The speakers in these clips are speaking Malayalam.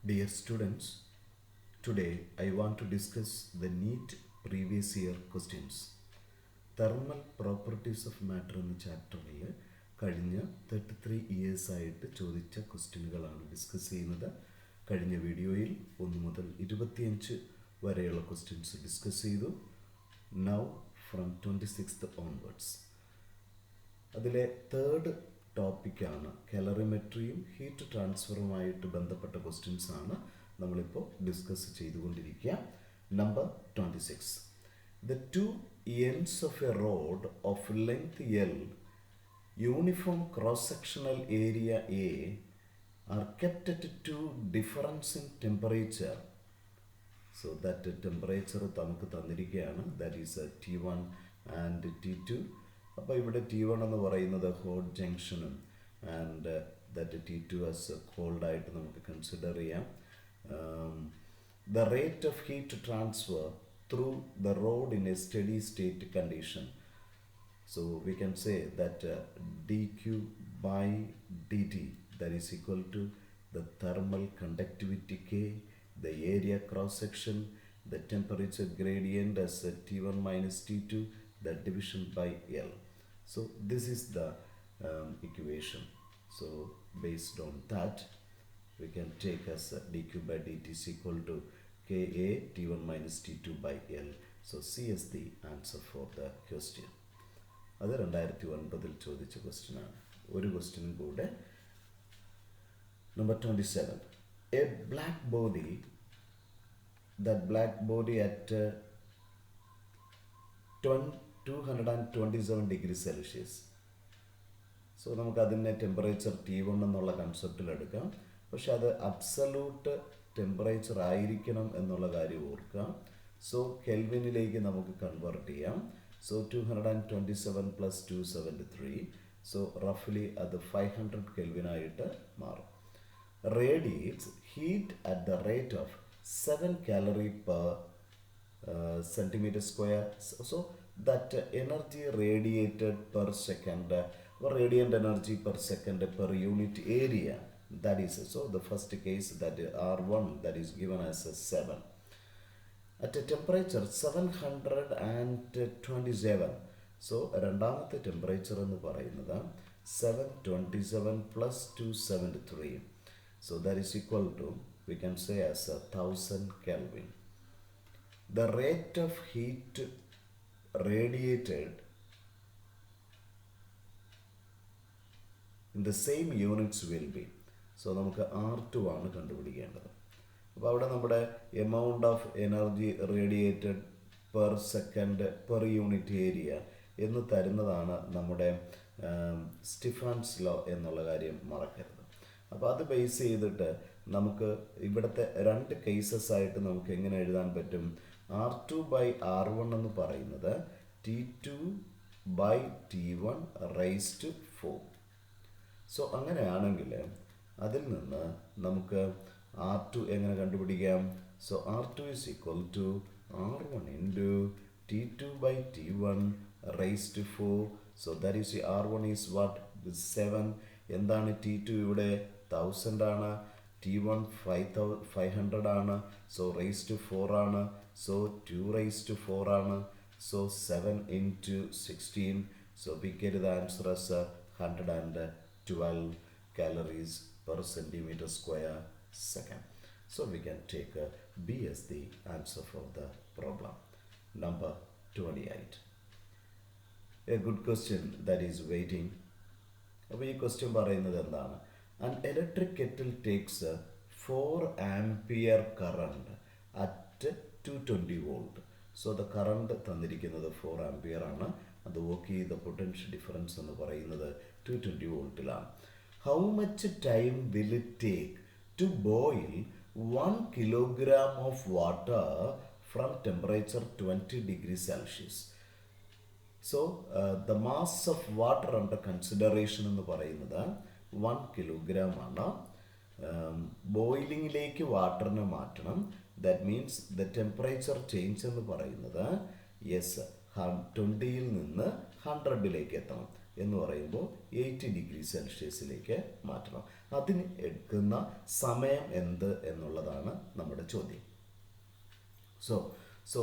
Dear students, today I want to discuss the NEET previous year questions. Thermal properties of matter എന്ന ചാപ്റ്ററിൽ കഴിഞ്ഞ 33 ഇയേഴ്സ് ആയിട്ട് ചോദിച്ച ക്വസ്റ്റ്യനുകളാണ് ഡിസ്കസ് ചെയ്യുന്നത്. കഴിഞ്ഞ വീഡിയോയിൽ 1 മുതൽ 25 വരെയുള്ള ക്വസ്റ്റ്യൻസ് ഡിസ്കസ് ചെയ്തു. നൗ ഫ്രം 26th ഓൺവേർഡ്സ് അതിലെ തേർഡ് ടോപ്പിക്കാണ് കലറിമെട്രിയും ഹീറ്റ് ട്രാൻസ്ഫറുമായിട്ട് ബന്ധപ്പെട്ട ക്വസ്റ്റ്യൻസ് ആണ് നമ്മളിപ്പോൾ ഡിസ്കസ് ചെയ്തുകൊണ്ടിരിക്കുക. Number 26. The two ends of a rod of length L, uniform cross-sectional area A, are kept at two difference in temperature. So that temperature നമുക്ക് തന്നിരിക്കുകയാണ്. That is T1 and T2. അപ്പോൾ ഇവിടെ T1 എന്ന് പറയുന്നത് ഹോട്ട് ജംഗ്ഷനും and that T2 as cold ആയിട്ട് നമുക്ക് കൺസിഡർ ചെയ്യാം. The rate of heat transfer through the rod in a steady state condition. So we can say that dq by dt that is equal to the thermal conductivity K, the area cross section, the temperature gradient as T1 minus T2, the division by L. So this is the equation. So based on that we can take as dq by dt is equal to Ka T1 minus T2 by L. So C is the answer for the question. അത് 2009 ചോദിച്ച ക്വസ്റ്റ്യൻ ആണ്. ഒരു ക്വസ്റ്റ്യനും കൂടെ. Number 27. A black body, that black body at 227 degrees Celsius. So നമുക്ക് അതിനെ ടെമ്പറേച്ചർ T1 എന്നുള്ള കൺസെപ്റ്റിൽ എടുക്കാം. പക്ഷെ അത് അബ്സല്യൂട്ട് ടെമ്പറേച്ചർ ആയിരിക്കണം എന്നുള്ള കാര്യം ഓർക്കാം. സോ കെൽവിനിലേക്ക് നമുക്ക് കൺവേർട്ട് ചെയ്യാം. So 227 plus 273. So roughly അത് 500 Kelvin ആയിട്ട് മാറും. Radiates heat at the rate of 7 calorie per centimeter square. So that energy radiated per second, radiant energy per second per unit area. That is so the first case, that R1 that is given as 7. At a temperature 727. So രണ്ടാമത്തെ ടെമ്പറേച്ചർ എന്ന് പറയുന്നത് 727 plus 273. So that is equal to, we can say as 1000 Kelvin. The rate of heat radiated in the same units will be. So നമുക്ക് R2 ആണ് കണ്ടുപിടിക്കേണ്ടത്. അപ്പോൾ അവിടെ നമ്മുടെ amount of energy radiated per second per unit area എന്ന് തരുന്നതാണ് നമ്മുടെ സ്റ്റീഫൻസ് ലോ എന്നുള്ള കാര്യം മറക്കരുത്. അപ്പോൾ അത് ബേസ് ചെയ്തിട്ട് നമുക്ക് ഇവിടുത്തെ രണ്ട് കേസസ് ആയിട്ട് നമുക്ക് എങ്ങനെ എഴുതാൻ പറ്റും? R2 by R1 എന്ന് പറയുന്നത് T2 by T1 raised to 4. So അങ്ങനെയാണെങ്കിൽ അതിൽ നിന്ന് നമുക്ക് R2 എങ്ങനെ കണ്ടുപിടിക്കാം? So R2 is equal to R1 into T2 by T1 raised to 4. So that is R1 is what? 7. എന്താണ് T2 ഇവിടെ 1000 ആണ്, T1 500 ആണ്. സോ raised to 4 ആണ്. സോ 2 raised to 4 ആണ്. So 7 into 16. So we get the answer as 112 calories per centimeter square second. So we can take B as the answer for the problem. Number 28. A good question that is waiting. അപ്പോൾ ഈ ക്വസ്റ്റ്യൻ പറയുന്നത് എന്താണ്? An electric kettle takes 4 ampere current at 220 volt. So the current തന്നിരിക്കുന്നത് 4 ampere ആണ്. അത് വർക്ക് ചെയ്ത പൊട്ടൻഷ്യൽ ഡിഫറൻസ് എന്ന് പറയുന്നത് 220 വോൾട്ടിലാണ്. How much time will it take to boil 1 kilogram of water from temperature 20 degrees Celsius? So the mass of water under consideration എന്ന് പറയുന്നത് 1 kilogram ആണ്. ബോയിലിങ്ങിലേക്ക് വാട്ടറിനെ മാറ്റണം. That means the temperature change എന്ന് പറയുന്നത് 20ൽ നിന്ന് 100ലേക്ക് എത്തണം. എന്ന് പറയുമ്പോൾ 80 ഡിഗ്രി സെൽഷ്യസിലേക്ക് മാറ്റണം. അതിന് എടുക്കുന്ന സമയം എന്ത് എന്നുള്ളതാണ് നമ്മുടെ ചോദ്യം. സോ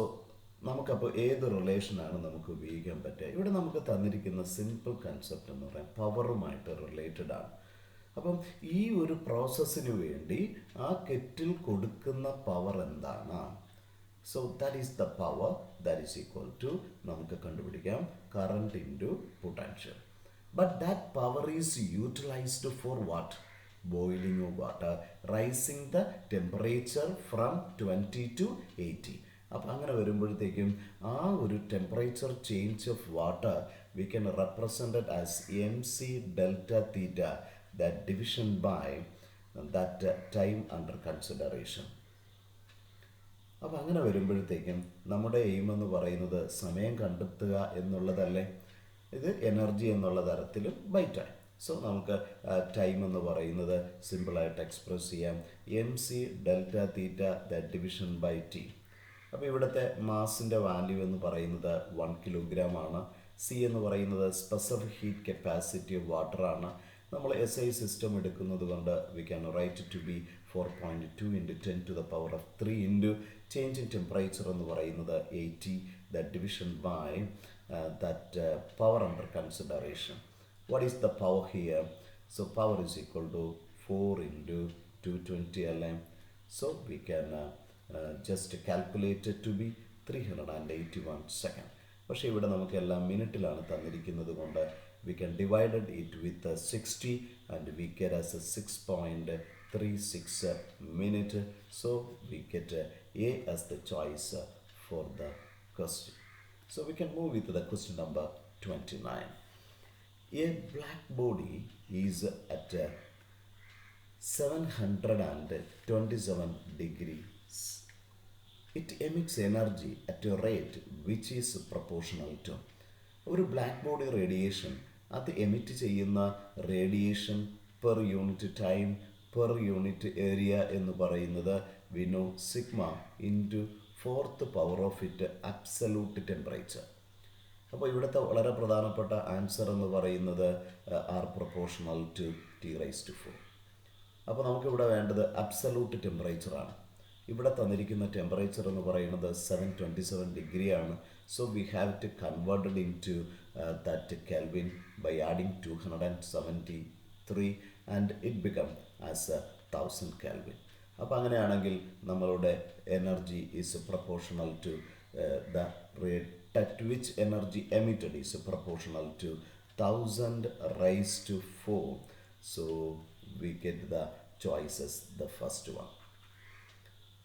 നമുക്കപ്പോൾ ഏത് റിലേഷനാണ് നമുക്ക് ഉപയോഗിക്കാൻ പറ്റുക? ഇവിടെ നമുക്ക് തന്നിരിക്കുന്ന സിമ്പിൾ കൺസെപ്റ്റ് എന്ന് പറയാൻ പവറുമായിട്ട് റിലേറ്റഡ് ആണ്. അപ്പം ഈ ഒരു പ്രോസസ്സിന് വേണ്ടി ആ കെറ്റിൽ കൊടുക്കുന്ന പവർ എന്താണ്? So that is the power that is equal to നമുക്ക് കണ്ടുപിടിക്കാം current into potential. But that power is utilised for what? Boiling of water, rising the temperature from 20 to 80. അപ്പം അങ്ങനെ വരുമ്പോഴത്തേക്കും ആ ഒരു temperature change of water we can represent as MC delta theta, that division by that time under consideration. അപ്പം അങ്ങനെ വരുമ്പോഴത്തേക്കും നമ്മുടെ എയിം എന്ന് പറയുന്നത് സമയം കണ്ടെത്തുക എന്നുള്ളതല്ലേ? ഇത് എനർജി എന്നുള്ള തരത്തിലും ബൈ ടൈം. സോ നമുക്ക് ടൈം എന്ന് പറയുന്നത് സിമ്പിളായിട്ട് എക്സ്പ്രസ് ചെയ്യാം MC delta theta that division by T. അപ്പോൾ ഇവിടുത്തെ മാസിൻ്റെ വാല്യൂ എന്ന് പറയുന്നത് 1 കിലോഗ്രാം ആണ്. സി എന്ന് പറയുന്നത് specific heat capacity of water ആണ്. നമ്മൾ SI സിസ്റ്റം എടുക്കുന്നത് കൊണ്ട് we can write to be 4.2 into 10 to the power of 3 into change in temperature എന്ന് പറയുന്നത് 80, that division by that power under consideration. What is the power here? So power is equal to 4 into 220 അല്ലേ? So we can just calculated to be 381 second. പക്ഷേ ഇവിടെ നമുക്ക് എല്ലാം മിനിറ്റിലാണ് തന്നിരിക്കുന്നത് കൊണ്ട് we can divide it with 60 and we get as a 6.36 minute. So we get A as the choice for the question. So we can move with the question number 29. A black body is at 727 degrees. It emits energy at a rate which is proportional to. ഒരു ബ്ലാക്ക് ബോഡി റേഡിയേഷൻ അത് എമിറ്റ് ചെയ്യുന്ന radiation per unit time per unit area എന്ന് പറയുന്നത് we know sigma into 4th power of it absolute temperature. അപ്പോൾ ഇവിടുത്തെ വളരെ പ്രധാനപ്പെട്ട ആൻസർ എന്ന് പറയുന്നത് ആർ പ്രൊപ്പോർഷണൽ ടു T⁴. അപ്പോൾ നമുക്കിവിടെ വേണ്ടത് അബ്സലൂട്ട് ടെമ്പറേച്ചറാണ്. ഇവിടെ തന്നിരിക്കുന്ന ടെമ്പറേച്ചർ എന്ന് പറയുന്നത് 727 ഡിഗ്രി ആണ്. So we have to converted into that Kelvin by adding 273 and it become as 1000 Kelvin. അപ്പോൾ അങ്ങനെയാണെങ്കിൽ നമ്മളുടെ energy is proportional to the rate at which energy emitted is proportional to 1000 raised to 4. So we get the choices, the first one.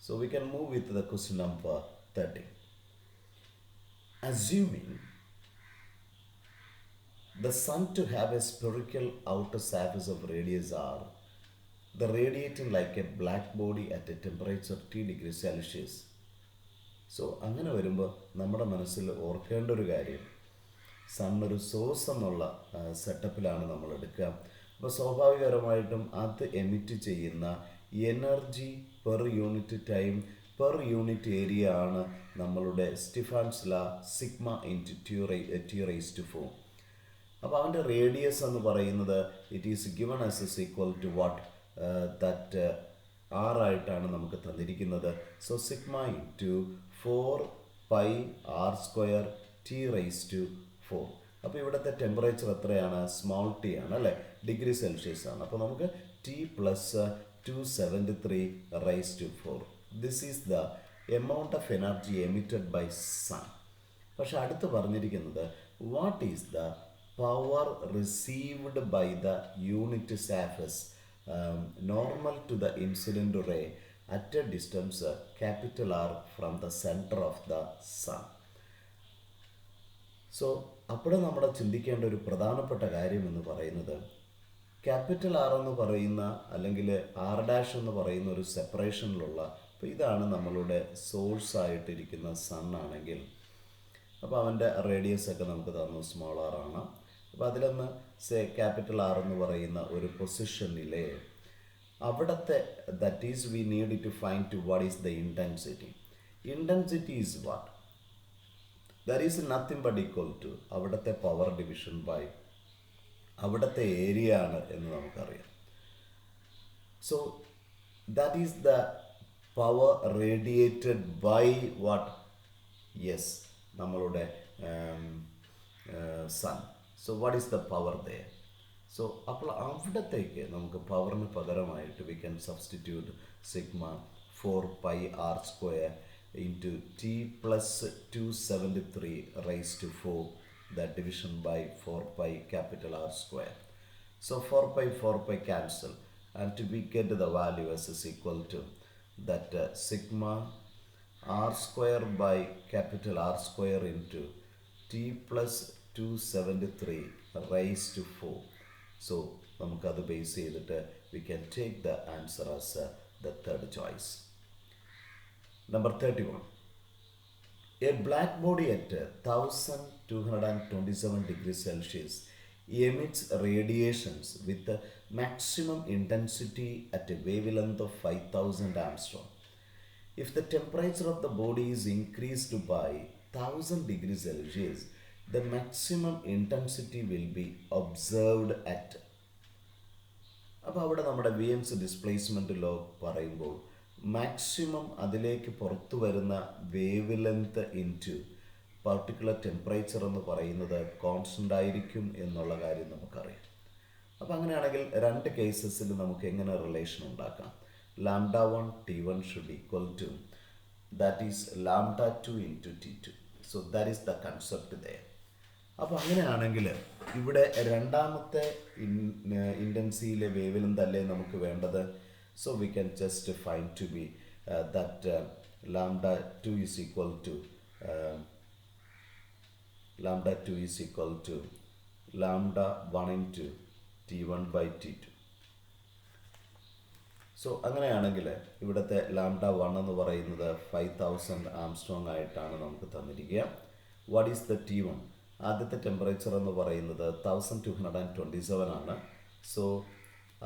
So we can move with the question number 30. Assuming the sun to have a spherical outer surface of radius r, the radiating like a black body at a temperature T degrees Celsius. So അങ്ങനെ വരുമ്പോൾ നമ്മുടെ മനസ്സിൽ ഓർക്കേണ്ട ഒരു കാര്യം, സണ്ണൊരു സോഴ്സ് എന്നുള്ള സെറ്റപ്പിലാണ് നമ്മൾ എടുക്കുക. അപ്പോൾ സ്വാഭാവികപരമായിട്ടും അത് എമിറ്റ് ചെയ്യുന്ന energy per unit time per unit area ആണ് നമ്മളുടെ സ്റ്റിഫാൻസ് ലാ സിഗ്മ ഇൻറ്റു T⁴. അപ്പോൾ അവൻ്റെ റേഡിയസ് എന്ന് പറയുന്നത് it is given as is equal to what that R ആയിട്ടാണ് നമുക്ക് തന്നിരിക്കുന്നത്. So sigma into 4πr² T⁴. അപ്പോൾ ഇവിടുത്തെ ടെമ്പറേച്ചർ എത്രയാണ്? സ്മോൾ ടി ആണ് അല്ലേ, ഡിഗ്രി സെൽഷ്യസ് ആണ്. അപ്പോൾ നമുക്ക് T + 273 × 4. This is the amount of energy emitted by sun. പക്ഷെ അടുത്ത് പറഞ്ഞിരിക്കുന്നത് what is the power received by the unit surface normal to the incident ray at a distance capital R from the center of the sun. So അപ്പോൾ നമ്മൾ ചിന്തിക്കേണ്ട ഒരു പ്രധാനപ്പെട്ട കാര്യം എന്ന് പറയുന്നത് ക്യാപിറ്റൽ R എന്ന് പറയുന്ന അല്ലെങ്കിൽ R' എന്ന് പറയുന്ന ഒരു സെപ്പറേഷനിലുള്ള, അപ്പോൾ ഇതാണ് നമ്മളുടെ സോഴ്സ് ആയിട്ടിരിക്കുന്ന സൺ ആണെങ്കിൽ, അപ്പോൾ അവൻ്റെ റേഡിയസ് ഒക്കെ നമുക്ക് തന്നു സ്മോൾ r ആണ്. അപ്പോൾ അതിലൊന്ന് ക്യാപിറ്റൽ R എന്ന് പറയുന്ന ഒരു പൊസിഷനിലെ അവിടുത്തെ that is we need to find to what is the intensity. Intensity is what? That is nothing but equal to അവിടുത്തെ പവർ ഡിവിഷൻ ബൈ അവിടുത്തെ ഏരിയ ആണ് എന്ന് നമുക്കറിയാം. So that is the power radiated by what? Yes, നമ്മളുടെ sun. So what is the power there? So അപ്പോൾ അവിടത്തേക്ക് നമുക്ക് പവറിന് പകരമായിട്ട് we can substitute sigma 4πr² into t plus 273 raised to 4, that division by 4π capital R square. So 4π cancel, and we get the value as is equal to that sigma r square by capital R square into t plus 273 raised to 4. So നമുക്കത് ബേസ് ചെയ്തിട്ട് we can take the answer as the third choice. Number 31. A black body at 1227 degrees Celsius emits radiations with a maximum intensity at a wavelength of 5000 Armstrong. If the temperature of the body is increased by 1000 degrees Celsius, the maximum intensity will be observed at. അപ്പോൾ അവിടെ നമ്മുടെ വി എംസ് ഡിസ്പ്ലേസ്മെൻറ്റ് ലോ പറയുമ്പോൾ മാക്സിമം അതിലേക്ക് പുറത്തു വരുന്ന wave length into particular temperature എന്ന് പറയുന്നത് കോൺസ്റ്റൻ്റ് ആയിരിക്കും എന്നുള്ള കാര്യം നമുക്കറിയാം. അപ്പോൾ അങ്ങനെയാണെങ്കിൽ രണ്ട് കേസസിൽ നമുക്ക് എങ്ങനെ റിലേഷൻ ഉണ്ടാക്കാം? λ1 T1 should equal to that is λ2 into T2. So that is the concept there. അപ്പോൾ അങ്ങനെയാണെങ്കിൽ ഇവിടെ രണ്ടാമത്തെ ഇൻറ്റൻസിയിലെ വേവ് ലെങ്ത് അല്ലേ നമുക്ക് വേണ്ടത്? So we can just find to B that λ2 is equal to λ2 is equal to λ1 into T1 by T2. So അങ്ങനെയാണെങ്കിൽ ഇവിടുത്തെ λ1 എന്ന് പറയുന്നത് 5000 ആംസ്ട്രോങ് ആയിട്ടാണ് നമുക്ക് തന്നിരിക്കുക. What is the T1? ആദ്യത്തെ ടെമ്പറേച്ചർ എന്ന് പറയുന്നത് 1227 ആണ്. സോ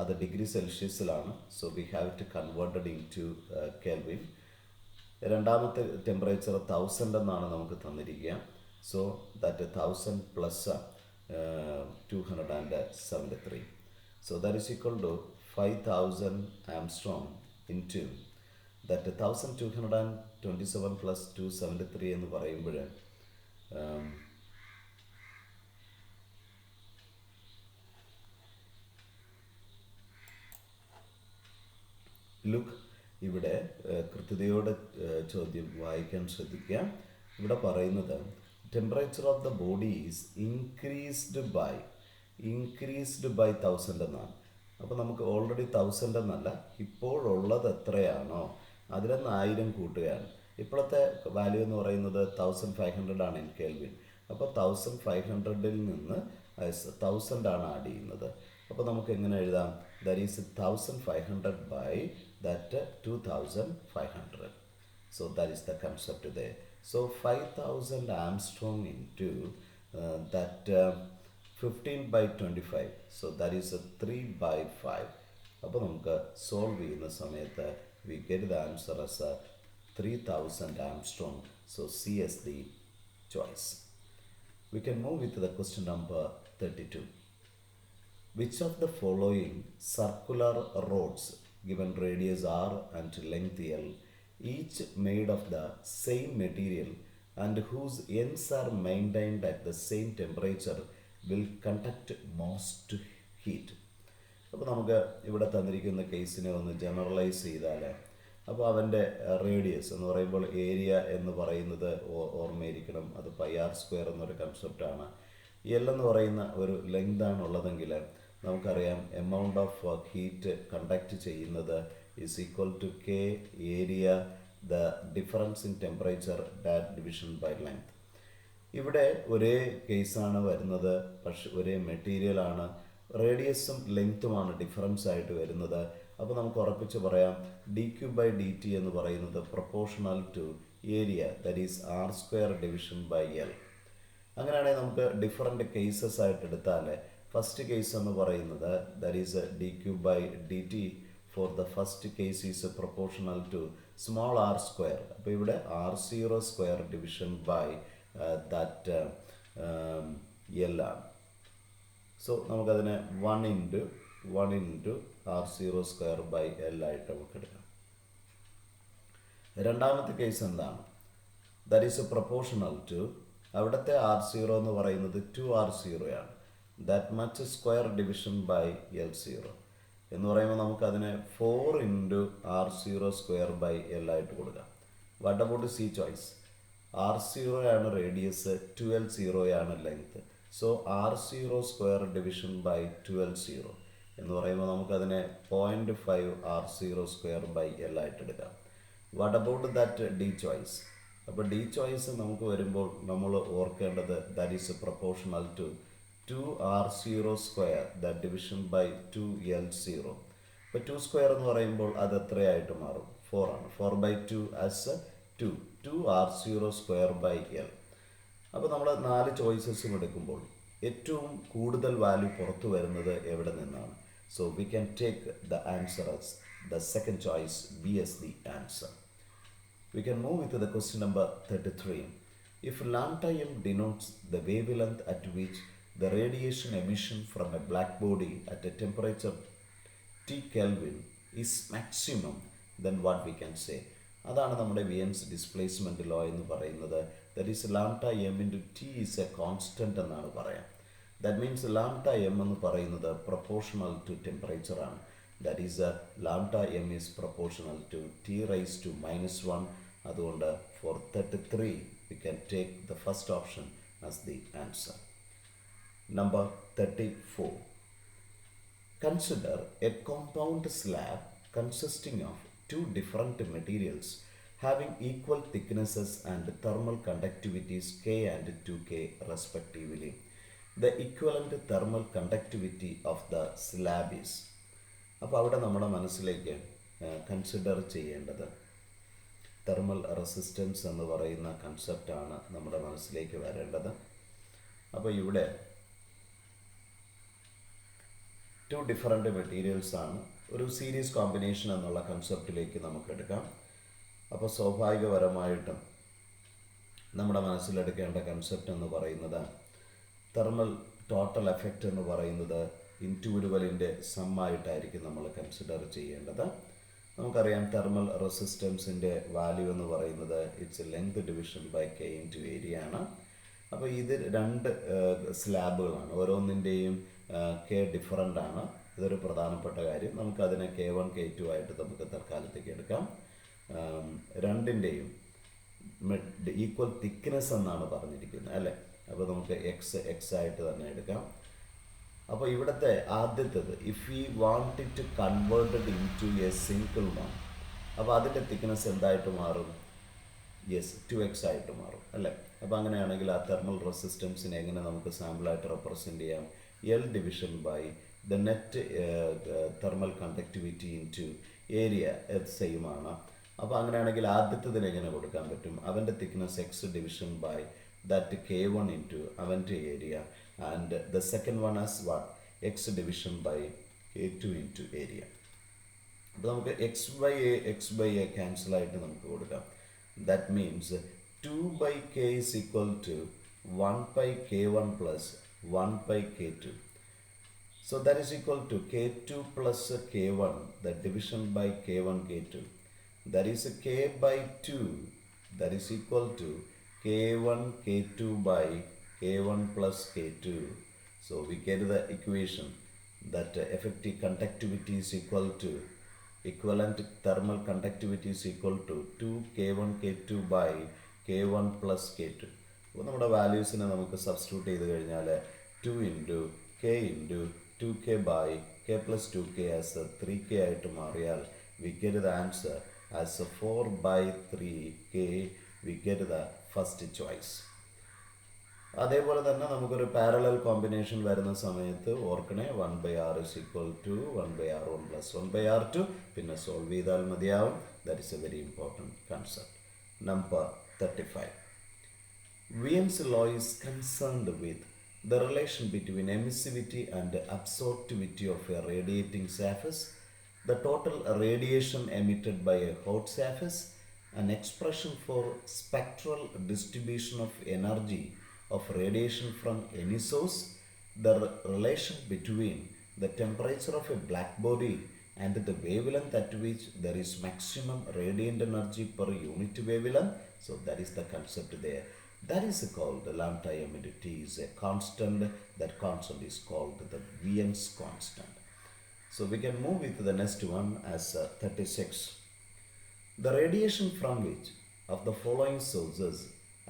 അത് ഡിഗ്രി സെൽഷ്യസിലാണ്. So we have to converted into kelvin. രണ്ടാമത്തെ ടെമ്പറേച്ചർ 1000 എന്നാണ് നമുക്ക് തന്നിരിക്കുക. So that 1000 plus 273. So that is equal to 5000 angstrom into that 1227 plus 273 എന്ന് പറയുമ്പോൾ ലുക്ക്, ഇവിടെ കൃത്യതയോടെ ചോദ്യം വായിക്കാൻ ശ്രദ്ധിക്കുക. ഇവിടെ പറയുന്നത് temperature of the body is increased by 1000 എന്നാണ്. അപ്പോൾ നമുക്ക് ഓൾറെഡി 1000 എന്നല്ല, ഇപ്പോഴുള്ളത് എത്രയാണോ അതിലൊന്ന് 1000 കൂട്ടുകയാണ്. ഇപ്പോഴത്തെ വാല്യൂ എന്ന് പറയുന്നത് 1500 ആണ് ഇൻ കെൽവിൻ. അപ്പോൾ 1500-ൽ നിന്ന് 1000 ആണ് ആഡ് ചെയ്യുന്നത്. അപ്പോൾ നമുക്ക് എങ്ങനെ എഴുതാം? That is 1500 by that 2500. So that is the concept there. So 5000 Armstrong into that 15 by 25. So that is a 3 by 5. അപ്പോൾ നമുക്ക് സോൾവ് ചെയ്യുന്ന സമയത്ത് we get the answer as 3000 Armstrong. So C is the choice. We can move with the question number 32. Which of the following circular rods given radius r and length l, each made of the same material and whose ends are maintained at the same temperature, will conduct most heat? അപ്പോൾ നമുക്ക് ഇവിടെ തന്നിരിക്കുന്ന കേസിനെ ഒന്ന് ജനറലൈസ് ചെയ്താൽ, അപ്പോൾ അവൻ്റെ റേഡിയസ് എന്ന് പറയുമ്പോൾ ഏരിയ എന്ന് പറയുന്നത് ഓർമ്മയിരിക്കണം, അത് πr² എന്നൊരു കൺസെപ്റ്റാണ്. എൽ എന്ന് പറയുന്ന ഒരു ലെങ്താണ് ഉള്ളതെങ്കിൽ നമുക്കറിയാം എമൗണ്ട് ഓഫ് ഹീറ്റ് കണ്ടക്ട് ചെയ്യുന്നത് is equal to K area the difference in temperature that division by length. ഇവിടെ ഒരേ കേസാണ് വരുന്നത്, പക്ഷെ ഒരേ മെറ്റീരിയലാണ്, റേഡിയസും ലെങ്ത്തുമാണ് ഡിഫറൻസ് ആയിട്ട് വരുന്നത്. അപ്പോൾ നമുക്ക് ഉറപ്പിച്ച് പറയാം dQ/dt എന്ന് പറയുന്നത് proportional to area, that is r² division by L. അങ്ങനെയാണെങ്കിൽ നമുക്ക് ഡിഫറെൻറ്റ് കേസസ് ആയിട്ട് എടുത്താൽ ഫസ്റ്റ് കേസ് എന്ന് പറയുന്നത് that is dQ/dt for the first case is proportional to small r². അപ്പോൾ ഇവിടെ r0² division by that L ആണ്. സോ നമുക്കതിനെ 1 r zero square by L ആയിട്ട് നമുക്ക് എടുക്കാം. രണ്ടാമത്തെ കേസ് എന്താണ്? ദാറ്റ് ഈസ് പ്രൊപ്പോർഷണൽ ടു, അവിടുത്തെ ആർ സീറോ എന്ന് പറയുന്നത് 2r0 ആണ്. That much square division by L zero എന്ന് പറയുമ്പോൾ നമുക്കതിനെ 4 r0 സ്ക്വയർ ബൈ എൽ ആയിട്ട് കൊടുക്കാം. What about C choice? r0 ആണ് റേഡിയസ്, 2l0 ആണ് length. So r0 square division by 2l0 എന്ന് പറയുമ്പോൾ നമുക്കതിനെ 0.5 r0 സ്ക്വയർ ബൈ എൽ ആയിട്ട് എടുക്കാം. What about that D choice? അപ്പോൾ ഡി ചോയ്സ് നമുക്ക് വരുമ്പോൾ നമ്മൾ ഓർക്കേണ്ടത് that is proportional to 2r0 square that division by 2l0. ഇപ്പോൾ 2 സ്ക്വയർ എന്ന് പറയുമ്പോൾ അത് എത്രയായിട്ട് മാറും? 4 ആണ്. 4/2 as 2r0 square by L. അപ്പോൾ നമ്മൾ 4 ചോയ്സസും എടുക്കുമ്പോൾ ഏറ്റവും കൂടുതൽ വാല്യൂ പുറത്തു വരുന്നത് എവിടെ നിന്നാണ്? So we can take the answer as the second choice B as the answer. We can move with the question number 33. If lambda m denotes the wavelength at which the radiation emission from a black body at a temperature T Kelvin is maximum, then what we can say? അതാണ് നമ്മുടെ വിയൻസ് ഡിസ്പ്ലേസ്മെൻറ്റ് ലോ എന്ന് പറയുന്നത്. That is lambda M into T is a constant എന്നാണ് പറയാം. ദാറ്റ് മീൻസ് ലാംഡ എം എന്ന് പറയുന്നത് പ്രൊപ്പോർഷണൽ ടു ടെമ്പറേച്ചർ ആണ്. That is lambda M is proportional to T rise to -1. അതുകൊണ്ട് for 33 we can take the first option as the answer. Number 34. Consider a compound slab consisting of two different materials having equal thicknesses and thermal conductivities K and 2K respectively. The equivalent thermal conductivity of the slab is. അപ്പോൾ അവിടെ നമ്മുടെ മനസ്സിലേക്ക് കൺസിഡർ ചെയ്യേണ്ടത് തെർമൽ റെസിസ്റ്റൻസ് എന്ന് പറയുന്ന കൺസെപ്റ്റാണ് നമ്മുടെ മനസ്സിലേക്ക് വരേണ്ടത്. അപ്പോൾ ഇവിടെ 2 ഡിഫറൻറ്റ് മെറ്റീരിയൽസ് ആണ്. ഒരു സീരീസ് കോമ്പിനേഷൻ എന്നുള്ള കൺസെപ്റ്റിലേക്ക് നമുക്ക് എടുക്കാം. അപ്പോൾ സ്വാഭാവികപരമായിട്ടും നമ്മുടെ മനസ്സിലെടുക്കേണ്ട കൺസെപ്റ്റ് എന്ന് പറയുന്നത് തെർമൽ ടോട്ടൽ എഫക്റ്റ് എന്ന് പറയുന്നത് ഇൻഡിവിജ്വലിൻ്റെ സമ്മായിട്ടായിരിക്കും നമ്മൾ കൺസിഡർ ചെയ്യേണ്ടത്. നമുക്കറിയാം തെർമൽ റെസിസ്റ്റൻസിൻ്റെ വാല്യൂ എന്ന് പറയുന്നത് its length division by K into area ആണ്. അപ്പോൾ ഇത് 2 സ്ലാബുകളാണ്, ഓരോന്നിൻ്റെയും കെ ഡിഫറൻ്റ് ആണ്. ഇതൊരു പ്രധാനപ്പെട്ട കാര്യം. നമുക്കതിനെ K1 K2 ആയിട്ട് നമുക്ക് തൽക്കാലത്തേക്ക് എടുക്കാം. രണ്ടിൻ്റെയും ഈക്വൽ തിക്നെസ് എന്നാണ് പറഞ്ഞിരിക്കുന്നത് അല്ലേ. അപ്പോൾ നമുക്ക് എക്സ് ആയിട്ട് തന്നെ എടുക്കാം. അപ്പോൾ ഇവിടുത്തെ ആദ്യത്തേത് if we want it converted into a single one, അപ്പോൾ അതിൻ്റെ തിക്നെസ് എന്തായിട്ട് മാറും? യെസ്, 2x ആയിട്ട് മാറും അല്ലേ. അപ്പോൾ അങ്ങനെയാണെങ്കിൽ ആ തെർമൽ റെസിസ്റ്റൻസിനെ എങ്ങനെ നമുക്ക് സാമ്പിളായിട്ട് റെപ്രസെൻറ്റ് ചെയ്യാം? L division by the net thermal conductivity into area same ആണ്. അപ്പോൾ അങ്ങനെയാണെങ്കിൽ ആദ്യത്തതിന് എങ്ങനെ കൊടുക്കാൻ പറ്റും? അവൻ്റെ thickness X division by that K1 into അവൻ്റെ area and the second one as what? X division by K2 into area. അപ്പോൾ നമുക്ക് എക്സ് ബൈ എ ക്യാൻസലായിട്ട് നമുക്ക് കൊടുക്കാം. That means 2/k is equal to 1/K1 plus 1/K2. So that is equal to K2 plus K1, the division by K1 K2. That is K by 2, that is equal to K1 K2 by K1 plus K2. So we get the equation that effective conductivity is equal to equivalent thermal conductivity is equal to 2 K1 K2 by K1 plus K2. അപ്പോൾ നമ്മുടെ വാല്യൂസിനെ നമുക്ക് സബ്സ്റ്റിറ്റ്യൂട്ട് ചെയ്ത് കഴിഞ്ഞാൽ 2 into K into 2k by k plus 2k as 3k ആയിട്ട് മാറിയാൽ we get the answer as 4/3k. we get the first choice. അതേപോലെ തന്നെ നമുക്കൊരു പാരലൽ കോമ്പിനേഷൻ വരുന്ന സമയത്ത് ഓർക്കണേ 1/r is equal to 1/r1 plus 1/r2 പിന്നെ സോൾവ് ചെയ്താൽ മതിയാവും. That is A very important concept. Number 35. Wien's law is concerned with the relation between emissivity and absorptivity of a radiating surface, the total radiation emitted by a hot surface, an expression for spectral distribution of energy of radiation from any source, the relation between the temperature of a black body and the wavelength at which there is maximum radiant energy per unit wavelength. So that is the concept there. That is called the lambda m into t is a constant. That constant is called the Wien's constant. So we can move with the next one as 36. The radiation from which of the following sources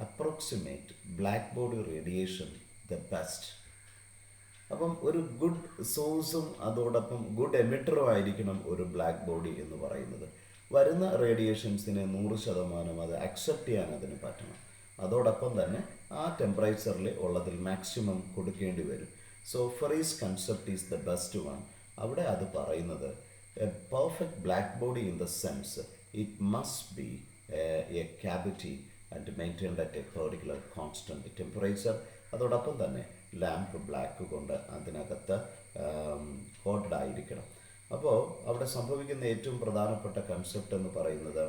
approximate black body radiation the best? അപ്പം ഒരു ഗുഡ് സോഴ്സും അതോടൊപ്പം ഗുഡ് എമിറ്ററും ആയിരിക്കണം ഒരു ബ്ലാക്ക് ബോഡി എന്ന് പറയുന്നത്. വരുന്ന റേഡിയേഷൻസിനെ 100% അത് അക്സെപ്റ്റ് ചെയ്യാൻ അതിന് പറ്റണം. അതോടൊപ്പം തന്നെ ആ ടെമ്പറേച്ചറിൽ ഉള്ളതിൽ മാക്സിമം കൊടുക്കേണ്ടി വരും. So ferries concept is the best one. അവിടെ അത് പറയുന്നത് A perfect black body in the sense it must B A cavity and maintained at A particular constant temperature. അതോടൊപ്പം തന്നെ ലാമ്പ് ബ്ലാക്ക് കൊണ്ട് അതിനകത്ത് കോട്ടഡ് ആയിരിക്കണം. അപ്പോൾ അവിടെ സംഭവിക്കുന്ന ഏറ്റവും പ്രധാനപ്പെട്ട കൺസെപ്റ്റ് എന്ന് പറയുന്നത്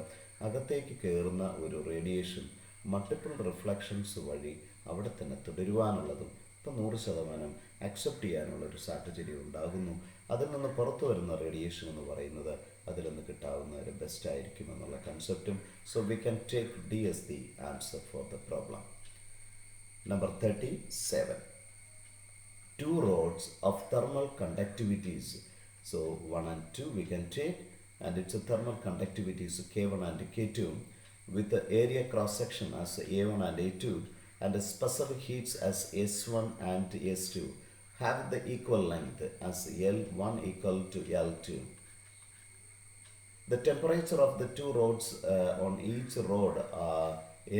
അകത്തേക്ക് കയറുന്ന ഒരു റേഡിയേഷൻ മൾട്ടിപ്പിൾ റിഫ്ലക്ഷൻസ് വഴി അവിടെ തന്നെ തുടരുവാനുള്ളതും ഇപ്പം 100% അക്സെപ്റ്റ് ചെയ്യാനുള്ളൊരു സാഹചര്യം ഉണ്ടാകുന്നു. അതിൽ നിന്ന് പുറത്തു വരുന്ന റേഡിയേഷൻ എന്ന് പറയുന്നത് അതിൽ നിന്ന് കിട്ടാവുന്ന ഒരു ബെസ്റ്റ് ആയിരിക്കും എന്നുള്ള കൺസെപ്റ്റും. So we can take this S the answer for the problem. Number 37. Two rods of thermal conductivities. So 1 and 2 we can take, and its thermal conductivities K1 and K2 with the area cross section as A1 and A2 and the specific heats as S1 and S2 have the equal length as L1 equal to L2. The temperature of the two rods on each rod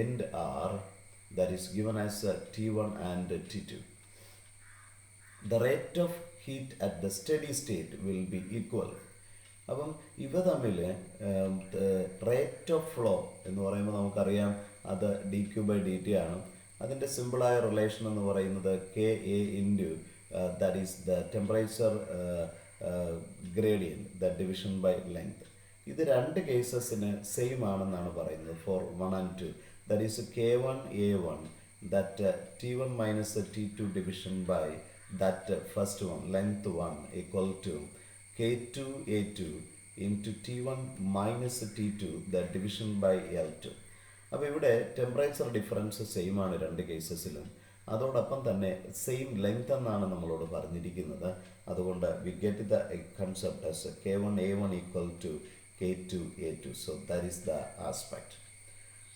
end are that is given as T1 and T2. The rate of heat at the steady state will be equal. അപ്പം ഇവ തമ്മിൽ റേറ്റ് ഓഫ് ഫ്ലോ എന്ന് പറയുമ്പോൾ നമുക്കറിയാം അത് D Q by D T ആണ്. അതിൻ്റെ സിമ്പിളായ റിലേഷൻ എന്ന് പറയുന്നത് K A into that is the temperature gradient the division by length. ഇത് രണ്ട് കേസസിന് സെയിം ആണെന്നാണ് പറയുന്നത് for 1 and 2. That is K1 A1 that T1 minus T2 division by that first one length 1 equal to K2 A2 into T1 minus T2 that division by L2. അപ്പോൾ ഇവിടെ ടെമ്പറേച്ചർ ഡിഫറൻസ് സെയിം ആണ് രണ്ട് കേസസിലും. അതോടൊപ്പം തന്നെ സെയിം ലെങ്ത് എന്നാണ് നമ്മളോട് പറഞ്ഞിരിക്കുന്നത്. അതുകൊണ്ട് V get the concept as K1 A1 equal to K2 A2. So that is the aspect.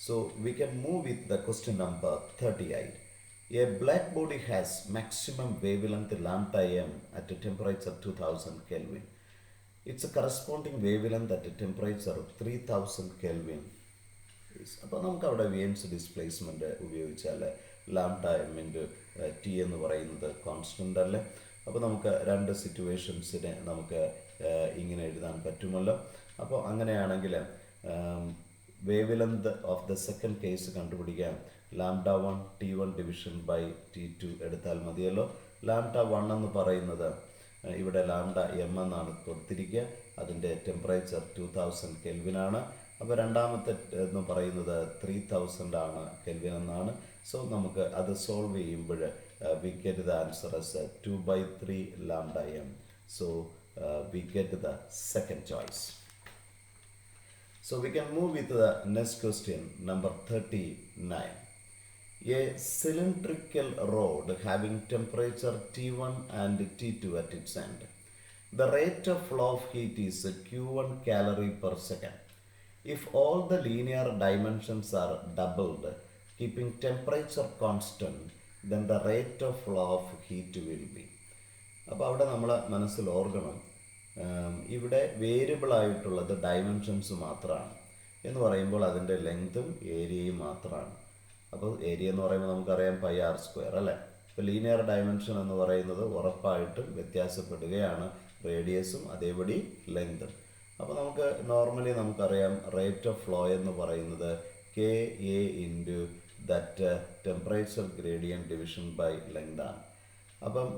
So we can move with the question number 38. A black body has maximum wavelength lambda m at a temperature 2000 Kelvin. Its corresponding wavelength at a temperature 3000 Kelvin is. അപ്പോൾ നമുക്ക് അവിടെ വിയൻസ് ഡിസ്പ്ലേസ്മെൻറ്റ് ഉപയോഗിച്ചാൽ ലാംഡ എം ഇൻറ്റു ടി എന്ന് പറയുന്നത് കോൺസ്റ്റൻ്റ് അല്ലേ. അപ്പോൾ നമുക്ക് രണ്ട് സിറ്റുവേഷൻസിനെ നമുക്ക് ഇങ്ങനെ എഴുതാൻ പറ്റുമല്ലോ. അപ്പോൾ അങ്ങനെയാണെങ്കിൽ wavelength of the second case കണ്ടുപിടിക്കാൻ lambda 1 T1 division by T2 എടുത്താൽ മതിയല്ലോ. ലാംഡ 1 എന്ന് പറയുന്നത് ഇവിടെ ലാംഡ എം എന്നാണ് കൊടുത്തിരിക്കുക. അതിൻ്റെ ടെമ്പറേച്ചർ 2000 കെൽവിനാണ്. അപ്പോൾ രണ്ടാമത്തെ എന്ന് പറയുന്നത് 3000 ആണ് കെൽവിൻ എന്നാണ്. സോ നമുക്ക് അത് സോൾവ് ചെയ്യുമ്പോൾ V get the answer as 2/3 lambda M. So we get the second choice. So we can move with the next question, number 39. A cylindrical rod having temperature T1 and T2 at its end. The rate of flow of heat is Q1 calorie per second. If all the linear dimensions are doubled, keeping temperature constant, then the rate of flow of heat will be. അപ്പോൾ അവിടെ നമ്മൾ മനസ്സിൽ ഓർക്കണം, ഇവിടെ വേരിയബിൾ ആയിട്ടുള്ളത് ഡയമെൻഷൻസ് മാത്രമാണ് എന്ന് പറയുമ്പോൾ അതിൻ്റെ ലെങ്തും ഏരിയയും മാത്രമാണ്. അപ്പോൾ ഏരിയ എന്ന് പറയുമ്പോൾ നമുക്കറിയാം πr² അല്ലേ. ഇപ്പോൾ ലീനിയർ ഡയമെൻഷൻ എന്ന് പറയുന്നത് ഉറപ്പായിട്ടും വ്യത്യാസപ്പെടുകയാണ്, റേഡിയസും അതേപടി ലെങ്തും. അപ്പോൾ നമുക്ക് നോർമലി നമുക്കറിയാം റേറ്റ് ഓഫ് ഫ്ലോ എന്ന് പറയുന്നത് K A into that temperature gradient division by length ആണ്. അപ്പം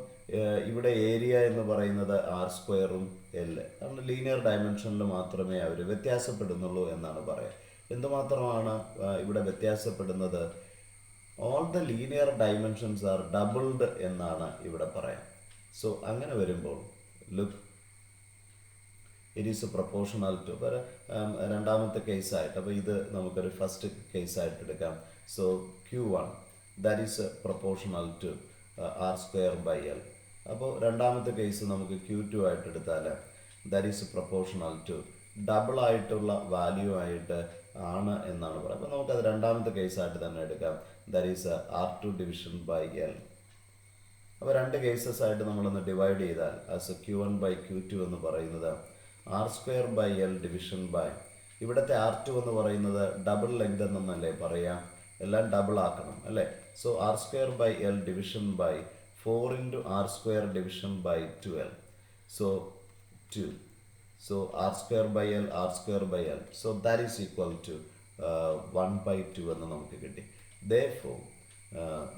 ഇവിടെ ഏരിയ എന്ന് പറയുന്നത് r² L. കാരണം ലീനിയർ ഡയമെൻഷനിൽ മാത്രമേ അവർ വ്യത്യാസപ്പെടുന്നുള്ളൂ എന്നാണ് പറയുക. എന്തുമാത്രമാണ് ഇവിടെ വ്യത്യാസപ്പെടുന്നത്? All the linear dimensions are doubled എന്നാണ് ഇവിടെ പറയാം. സോ അങ്ങനെ വരുമ്പോൾ look it is proportional to രണ്ടാമത്തെ കേസായിട്ട്. അപ്പോൾ ഇത് നമുക്കൊരു ഫസ്റ്റ് കേസായിട്ട് എടുക്കാം. സോ Q1 that is proportional to R²/L. അപ്പോൾ രണ്ടാമത്തെ കേസ് നമുക്ക് Q2 ആയിട്ട് എടുത്താൽ that is proportional to double ആയിട്ടുള്ള വാല്യൂ ആയിട്ട് ആണ് എന്നാണ് പറയുന്നത്. അപ്പോൾ നമുക്കത് രണ്ടാമത്തെ കേസായിട്ട് തന്നെ എടുക്കാം. That is R2/L. അപ്പോൾ രണ്ട് കേസസ് ആയിട്ട് നമ്മളൊന്ന് ഡിവൈഡ് ചെയ്താൽ ആസ് Q1/Q2 എന്ന് പറയുന്നത് R²/L ഡിവിഷൻ ബൈ ഇവിടുത്തെ R2 എന്ന് പറയുന്നത് ഡബിൾ ലെങ്ത് എന്നല്ലേ പറയാം, എല്ലാം ഡബിൾ ആക്കണം അല്ലേ. So R²/L division by 4 × R² division by 12. So 2. So R²/L R²/L. So that is equal to 1/2 എന്ന് നമുക്ക് കിട്ടി. Therefore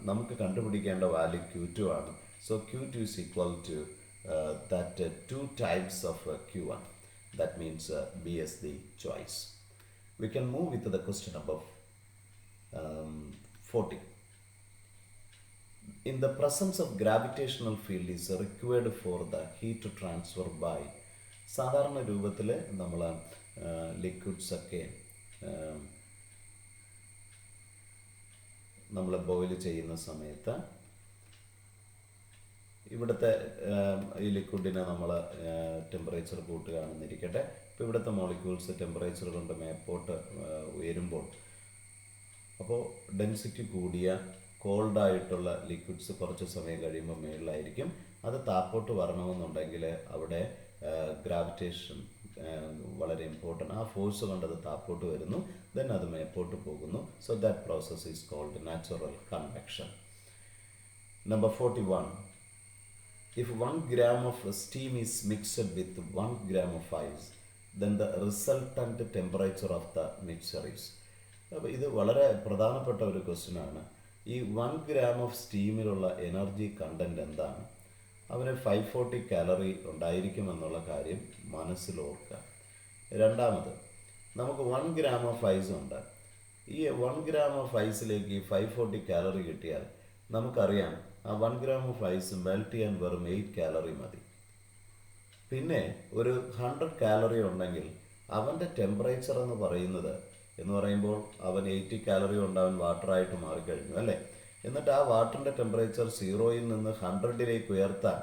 നമുക്ക് കണ്ടുപിടിക്കേണ്ട വാല്യൂ Q2 ആണ്. So Q2 is equal to that 2 times of Q1. That means B is the choice. We can move with the question number 40. In the presence of gravitational field is required for the heat transfer by സാധാരണ രൂപത്തിൽ നമ്മൾ ലിക്വിഡ്സൊക്കെ നമ്മൾ ബോയിൽ ചെയ്യുന്ന സമയത്ത് ഇവിടുത്തെ ഈ ലിക്വിഡിനെ നമ്മൾ ടെമ്പറേച്ചർ കൂട്ടുകയാണെന്നിരിക്കട്ടെ. ഇപ്പോൾ ഇവിടുത്തെ മോളിക്യൂൾസ് ടെമ്പറേച്ചർ കൊണ്ട് മേപ്പോട്ട് ഉയരുമ്പോൾ അപ്പോൾ ഡെൻസിറ്റി കൂടിയ കോൾഡായിട്ടുള്ള ലിക്വിഡ്സ് കുറച്ച് സമയം കഴിയുമ്പോൾ മുകളിലായിരിക്കും. അത് താപ്പോട്ട് വരണമെന്നുണ്ടെങ്കിൽ അവിടെ ഗ്രാവിറ്റേഷൻ വളരെ ഇമ്പോർട്ടൻ്റ്. ആ ഫോഴ്സ് കൊണ്ടത് താപ്പോട്ട് വരുന്നു, ദെൻ അത് മേപ്പോട്ട് പോകുന്നു. So that process is called natural convection. Number 41. If 1 gram of steam is mixed with 1 gram of ice, then the resultant temperature of the mixture is. അപ്പോൾ ഇത് വളരെ പ്രധാനപ്പെട്ട ഒരു ക്വസ്റ്റ്യൻ ആണ്. ഈ 1 gram ഓഫ് സ്റ്റീമിലുള്ള എനർജി കണ്ടൻറ്റ് എന്താണ്? അവന് 540 കാലറി ഉണ്ടായിരിക്കുമെന്നുള്ള കാര്യം മനസ്സിലോർക്കുക. രണ്ടാമത്, നമുക്ക് 1 gram ഓഫ് ഐസ് ഉണ്ട്. ഈ 1 gram ഓഫ് ഐസിലേക്ക് 540 കാലറി കിട്ടിയാൽ നമുക്കറിയാം ആ 1 gram ഓഫ് ഐസ് മെൽറ്റ് ചെയ്യാൻ വെറും 8 കാലറി മതി. പിന്നെ ഒരു 100 കാലറി ഉണ്ടെങ്കിൽ അവൻ്റെ ടെമ്പറേച്ചർ എന്ന് പറയുമ്പോൾ അവൻ 80 കാലറി കൊണ്ട് അവൻ വാട്ടറായിട്ട് മാറിക്കഴിഞ്ഞു അല്ലേ. എന്നിട്ട് ആ വാട്ടറിൻ്റെ ടെമ്പറേച്ചർ 0-ൽ നിന്ന് 100-ലേക്ക് ഉയർത്താൻ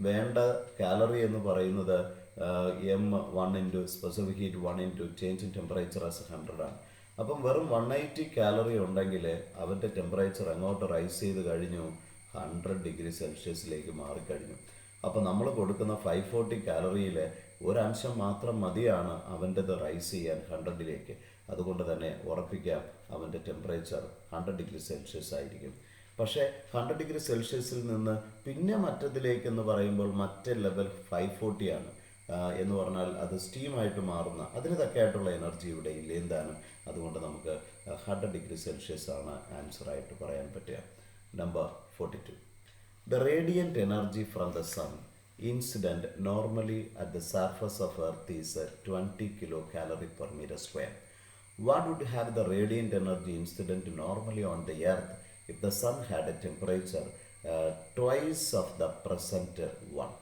വേണ്ട കാലറി എന്ന് പറയുന്നത് M1 × specific heat 1 × change in temperature as 100 ആണ്. അപ്പം വെറും 180 കാലറി ഉണ്ടെങ്കിൽ അവൻ്റെ ടെമ്പറേച്ചർ അങ്ങോട്ട് റൈസ് ചെയ്ത് കഴിഞ്ഞു 100 ഡിഗ്രി സെൽഷ്യസിലേക്ക് മാറിക്കഴിഞ്ഞു. അപ്പോൾ നമ്മൾ കൊടുക്കുന്ന 540 കാലറിയിൽ ഒരംശം മാത്രം മതിയാണ് അവൻ്റെത് റൈസ് ചെയ്യാൻ 100-ലേക്ക്. അതുകൊണ്ട് തന്നെ ഉറപ്പിക്കാം അവൻ്റെ ടെമ്പറേച്ചർ 100 ഡിഗ്രി സെൽഷ്യസ് ആയിരിക്കും. പക്ഷേ 100 ഡിഗ്രി സെൽഷ്യസിൽ നിന്ന് പിന്നെ മറ്റതിലേക്കെന്ന് പറയുമ്പോൾ മറ്റേ ലെവൽ 540 ആണ്. എന്ന് പറഞ്ഞാൽ അത് സ്റ്റീമായിട്ട് മാറുന്ന അതിന് തക്കെയായിട്ടുള്ള എനർജി ഇവിടെ ഇല്ല എന്താനും. അതുകൊണ്ട് നമുക്ക് 100 ഡിഗ്രി സെൽഷ്യസ് ആണ് ആൻസറായിട്ട് പറയാൻ പറ്റുക. Number 42. The radiant energy from the sun incident normally at the surface of earth is 20 kilocalorie per meter square. What would have the radiant energy incident normally on the earth if the sun had a temperature twice of the present one?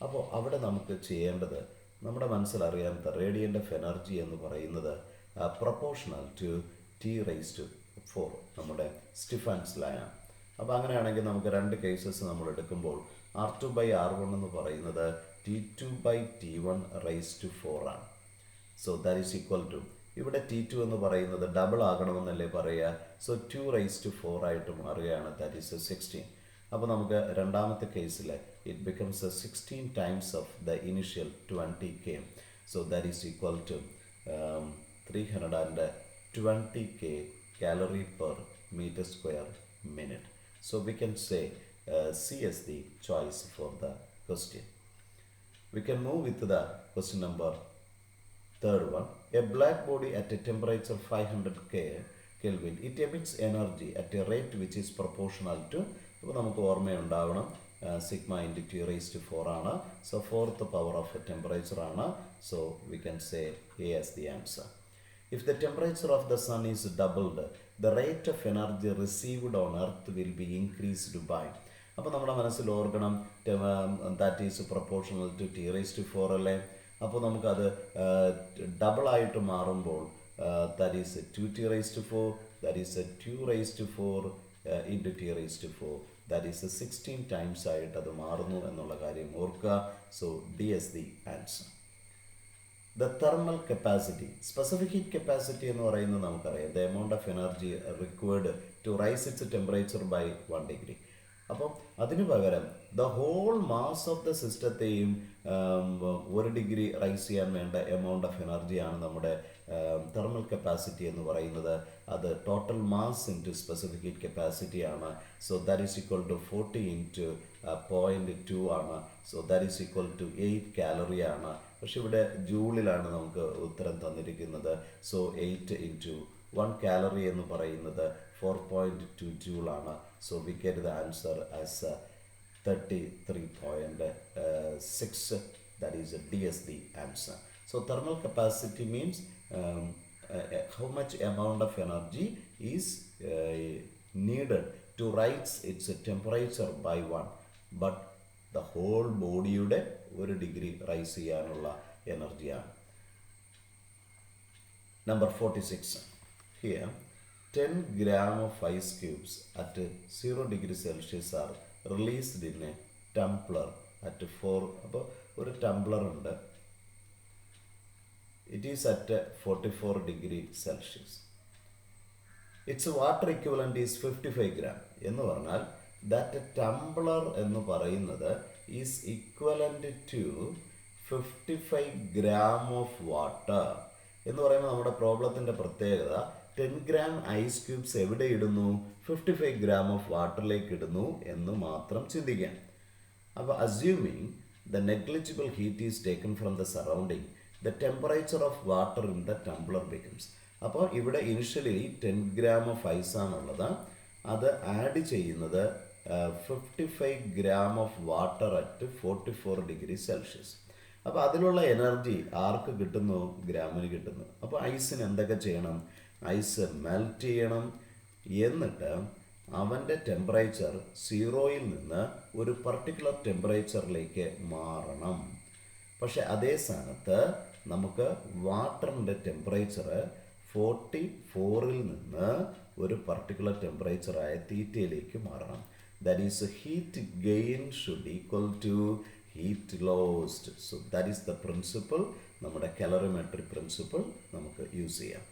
അപ്പോൾ അവിടെ നമുക്ക് ചെയ്യേണ്ടത്, നമ്മുടെ മനസ്സിലറിയാത്ത റേഡിയൻ്റ് ഓഫ് എനർജി എന്ന് പറയുന്നത് പ്രൊപ്പോർഷണൽ ടു T⁴, നമ്മുടെ സ്റ്റിഫാൻസ് ലയാണ്. അപ്പോൾ അങ്ങനെയാണെങ്കിൽ നമുക്ക് രണ്ട് കേസസ് നമ്മൾ എടുക്കുമ്പോൾ R2/R1 എന്ന് പറയുന്നത് T2/T1⁴ ആണ്. So that is equal to, ഇവിടെ T2 എന്ന് പറയുന്നത് ഡബിൾ ആകണമെന്നല്ലേ പറയുക. സോ 2⁴ ആയിട്ട് മാറുകയാണ്, ദാറ്റ് ഈസ് 16. അപ്പോൾ നമുക്ക് രണ്ടാമത്തെ കേസിൽ it becomes 16 times of the initial 20K. So that is equal to 320K calorie per meter square minute. So we can say C as the choice for the question. We can move with the question number third one. A black body at a temperature 500 Kelvin, it emits energy at a rate which is proportional to, ഇപ്പോൾ നമുക്ക് ഓർമ്മയുണ്ടാവണം സിഗ്മ ഇൻറ്റു T⁴ ആണ്. So 4th power of temperature ആണ്. So we can say A as the answer. If the temperature of the sun is doubled, the rate of energy received on earth will be increased by. അപ്പോൾ നമ്മുടെ മനസ്സിൽ ഓർക്കണം that is proportional to T rise to 4 അല്ലേ. അപ്പോൾ നമുക്കത് ഡബിളായിട്ട് മാറുമ്പോൾ that is 2t rise to 4, that is 2 rise to 4 into T rise to 4, that is 16 times ആയിട്ട് അത് മാറുന്നു എന്നുള്ള കാര്യം ഓർക്കുക. So D S the answer. The thermal capacity, specific heat capacity എന്ന് പറയുന്നത് നമുക്കറിയാം, the amount of energy required to rise its temperature by 1 degree. അപ്പം അതിന് പകരം the whole mass of the സിസ്റ്റത്തെയും 1 ഡിഗ്രി റൈസ് ചെയ്യാൻ വേണ്ട എമൗണ്ട് ഓഫ് എനർജിയാണ് നമ്മുടെ തെർമൽ കപ്പാസിറ്റി എന്ന് പറയുന്നത്. അത് total mass into specific heat capacity ആണ്. So that is equal to 40 into 0.2 ആണ്. So that is equal to 8 calorie ആണ്. പക്ഷെ ഇവിടെ ജൂളിലാണ് നമുക്ക് ഉത്തരം തന്നിരിക്കുന്നത്. സോ 8 ഇൻറ്റു 1 കാലറി എന്ന് പറയുന്നത് 4.2 ജൂളാണ്. So we get the answer as 33.6. That is D as the answer. So thermal capacity means how much amount of energy is needed to rise its temperature by 1. But the whole ബോഡിയുടെ 1 ഡിഗ്രി റൈസ് ചെയ്യാനുള്ള എനർജിയാണ്. Number 46. Here 10 gram of ice cubes at 0 degree Celsius are released in a tumbler at 4. അപ്പോൾ ഒരു ടംബ്ലർ ഉണ്ട്, it is at 44 degree Celsius. Its water equivalent is 55 gram. എന്ന് പറഞ്ഞാൽ that tumbler എന്ന് പറയുന്നത് is equivalent to 55 gram of water. എന്ന് പറയുമ്പോൾ നമ്മുടെ പ്രോബ്ലത്തിൻ്റെ പ്രത്യേകത 10 gram ഐസ് ക്യൂബ്സ് എവിടെ ഇടുന്നു, 55 gram ഓഫ് വാട്ടറിലേക്ക് ഇടുന്നു എന്ന് മാത്രം ചിന്തിക്കാം. അപ്പോൾ assuming the negligible heat is taken from the surrounding, the temperature of water in the Tumblr becomes. അപ്പോൾ ഇവിടെ ഇനിഷ്യലി 10 gram ഓഫ് ഐസാണുള്ളത്, അത് ആഡ് ചെയ്യുന്നത് 55 gram of water at 44 degree Celsius. അപ്പോൾ അതിലുള്ള എനർജി ആർക്ക് കിട്ടുന്നു, ഗ്രാമിന് കിട്ടുന്നു. അപ്പോൾ ഐസിന് എന്തൊക്കെ ചെയ്യണം, ഐസ് മെൽറ്റ് ചെയ്യണം, എന്നിട്ട് അവൻ്റെ ടെമ്പറേച്ചർ 0-യിൽ നിന്ന് ഒരു പർട്ടിക്കുലർ ടെമ്പറേച്ചറിലേക്ക് മാറണം. പക്ഷെ അതേ സ്ഥാനത്ത് നമുക്ക് വാട്ടറിൻ്റെ ടെമ്പറേച്ചർ 44-ൽ നിന്ന് ഒരു പർട്ടിക്കുലർ ടെമ്പറേച്ചറായ തീറ്റയിലേക്ക് മാറണം. That is heat gain should equal to heat lost. So that is the principle, നമ്മുടെ കലോറിമെട്രി പ്രിൻസിപ്പിൾ നമുക്ക് യൂസ് ചെയ്യാം.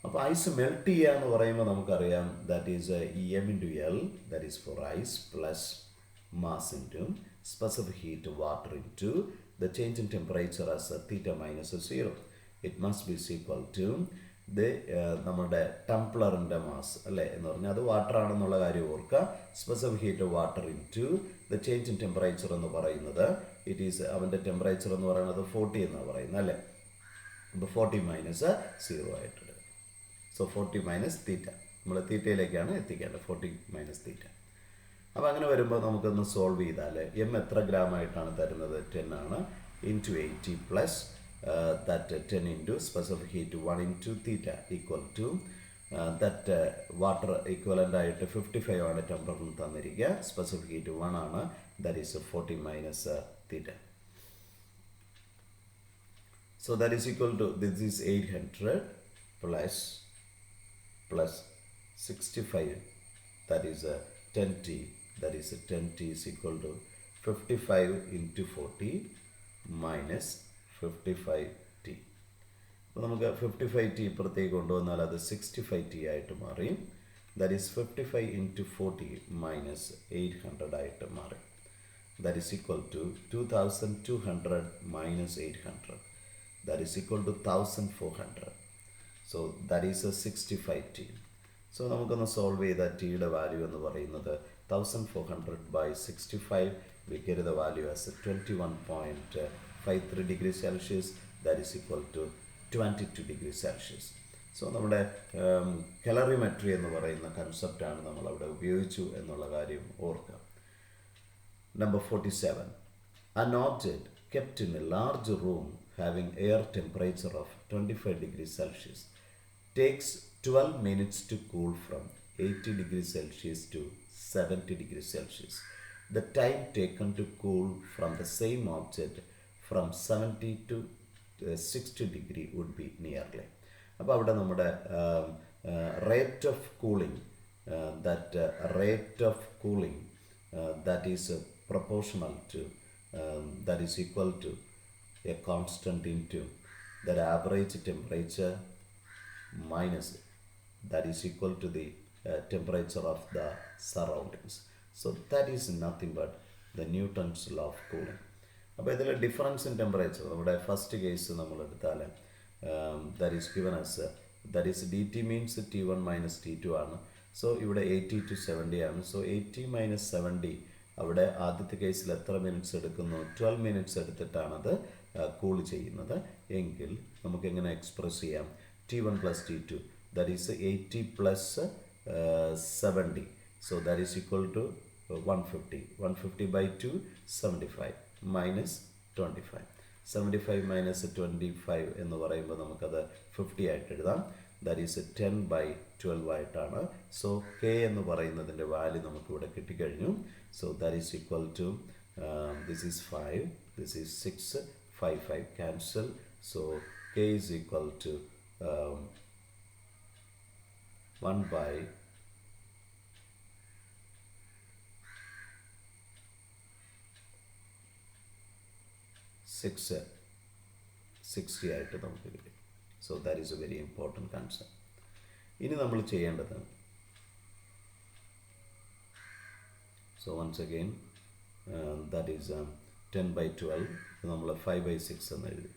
അപ്പോൾ ഐസ് മെൽറ്റ് ചെയ്യുക എന്ന് പറയുമ്പോൾ നമുക്കറിയാം that is M into L, that is for ice, plus mass into specific heat water into the change in temperature as theta minus 0. It must be equal to നമ്മുടെ ടംപ്ലറിൻ്റെ മാസ് അല്ലേ എന്ന് പറഞ്ഞാൽ അത് വാട്ടർ ആണെന്നുള്ള കാര്യം ഓർക്കുക. Specific heat water into the change in temperature എന്ന് പറയുന്നത് ഇറ്റ് ഈസ് അവൻ്റെ ടെമ്പറേച്ചർ എന്ന് പറയുന്നത് 40 എന്നാണ് പറയുന്നത് അല്ലേ. അപ്പോൾ 40 മൈനസ് 0 ആയിട്ടുണ്ട്. സോ 40 മൈനസ് തീറ്റ, നമ്മൾ തീറ്റയിലേക്കാണ് എത്തിക്കേണ്ടത്, 40 മൈനസ് തീറ്റ. അപ്പോൾ അങ്ങനെ വരുമ്പോൾ നമുക്കൊന്ന് സോൾവ് ചെയ്താൽ എം എത്ര ഗ്രാം ആയിട്ടാണ് തരുന്നത്, 10 ആണ്, into 80 plus that 10 into specific heat 1 into theta equal to that water equivalent ആയിട്ട് 55 ആണ് ടെമ്പറേച്ചർ തന്നിരിക്കുക, സ്പെസിഫിക് ഹീറ്റ് 1 ആണ്, that is 40 minus theta. So that is equal to, this is 800 plus 65, that is 10t, that is 10t is equal to 55 into 40 minus 55t. അപ്പോൾ നമുക്ക് 55t ഇപ്പുറത്തേക്ക് കൊണ്ടുവന്നാൽ അത് 65t ആയിട്ട് മാറി. ദാറ്റ് ഈസ് 55 ഇൻറ്റു 40 മൈനസ് 800 ആയിട്ട് മാറി. That is equal to 2200 minus 800, that is equal to 1400. So that is 65t. So നമുക്കൊന്ന് സോൾവ് ചെയ്ത ടിയുടെ വാല്യൂ എന്ന് പറയുന്നത് 1400 by 65, we get the value as 21.53 degrees Celsius, that is equal to 22 degrees Celsius. So നമ്മുടെ കലോറിമെട്രി എന്ന് പറയുന്ന കൺസെപ്റ്റാണ് നമ്മളവിടെ ഉപയോഗിച്ചു എന്നുള്ള കാര്യം ഓർക്കുക. Number 47. An object kept in a large room having air temperature of 25 degrees Celsius takes 12 minutes to cool from 80 degrees Celsius to 70 degrees Celsius. The time taken to cool from the same object from 70 to 60 degree would be nearly. അപ്പോൾ അവിടെ നമ്മുടെ rate of cooling rate of cooling that is proportional to that is equal to a constant into the average temperature minus that is equal to the temperature of the surroundings. So that is nothing but the Newton's law of cooling. അപ്പോൾ ഇതിൽ ഡിഫറൻസ് ഇൻ ടെമ്പറേച്ചർ നമ്മുടെ ഫസ്റ്റ് കേസ് നമ്മൾ എടുത്താൽ that is given as that is D T means T1 minus T2 ആണ്. സോ ഇവിടെ 80 to 70 ആണ്. സോ 80 മൈനസ് 70 അവിടെ ആദ്യത്തെ കേസിൽ എത്ര മിനിറ്റ്സ് എടുക്കുന്നു? 12 മിനിറ്റ്സ് എടുത്തിട്ടാണത് കൂൾ ചെയ്യുന്നത് എങ്കിൽ നമുക്ക് എങ്ങനെ എക്സ്പ്രസ് ചെയ്യാം? T1 plus T2 that is 80 plus 70. So that is equal to 150. 150 by 2 75 minus 25. 75 minus 25 എന്ന് പറയുമ്പോൾ നമുക്കത് 50 ആയിട്ട് എഴുതാം. ദാറ്റ് ഈസ് 10 by 12 ആയിട്ടാണ്. സോ കെ എന്ന് പറയുന്നതിൻ്റെ വാല്യൂ നമുക്കിവിടെ കിട്ടിക്കഴിഞ്ഞു. So that is equal to this is 5, this is 6, 5 cancel. So K is equal to 1 by 60 ആയിട്ട് നമുക്ക് കിട്ടി. So that is a very important concept. ഇനി നമ്മൾ ചെയ്യേണ്ടത് so once again that is 10 by 12 നമ്മൾ 5 by 6 എന്ന് എഴുതി.